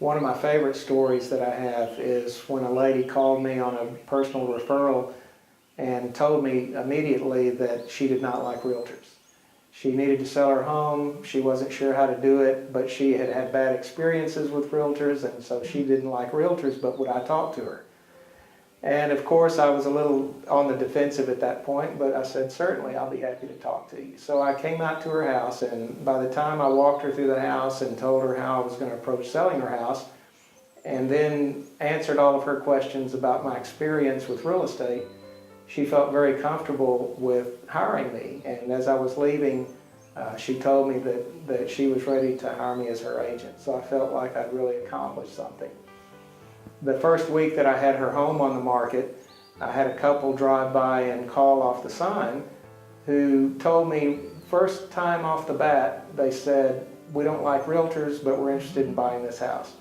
One of my favorite stories that I have is when a lady called me on a personal referral and told me immediately that she did not like realtors. She needed to sell her home. She wasn't sure how to do it, but she had had bad experiences with realtors, and so she didn't like realtors, but would I talk to her? And of course, I was a little on the defensive at that point, but I said, certainly, I'll be happy to talk to you. So I came out to her house, and by the time I walked her through the house and told her how I was going to approach selling her house, and then answered all of her questions about my experience with real estate, she felt very comfortable with hiring me. And as I was leaving, she told me that she was ready to hire me as her agent. So I felt like I'd really accomplished something. The first week that I had her home on the market, I had a couple drive by and call off the sign who told me first time off the bat, they said, we don't like realtors, but we're interested in buying this house.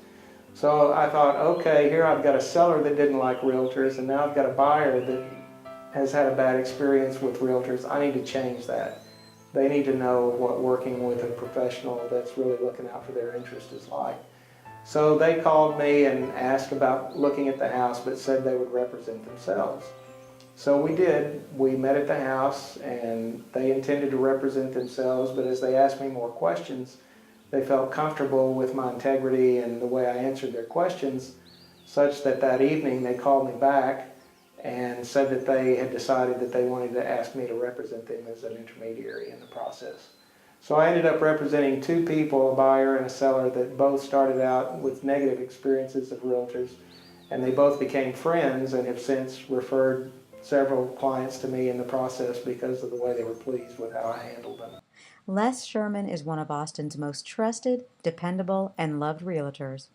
So I thought, okay, here I've got a seller that didn't like realtors, and now I've got a buyer that has had a bad experience with realtors. I need to change that. They need to know what working with a professional that's really looking out for their interest is like. So they called me and asked about looking at the house, but said they would represent themselves. So we did. We met at the house, and they intended to represent themselves, but as they asked me more questions, they felt comfortable with my integrity and the way I answered their questions, such that that evening they called me back and said that they had decided that they wanted to ask me to represent them as an intermediary in the process. So I ended up representing two people, a buyer and a seller, that both started out with negative experiences of realtors, and they both became friends and have since referred several clients to me in the process because of the way they were pleased with how I handled them. Les Sherman is one of Austin's most trusted, dependable, and loved realtors.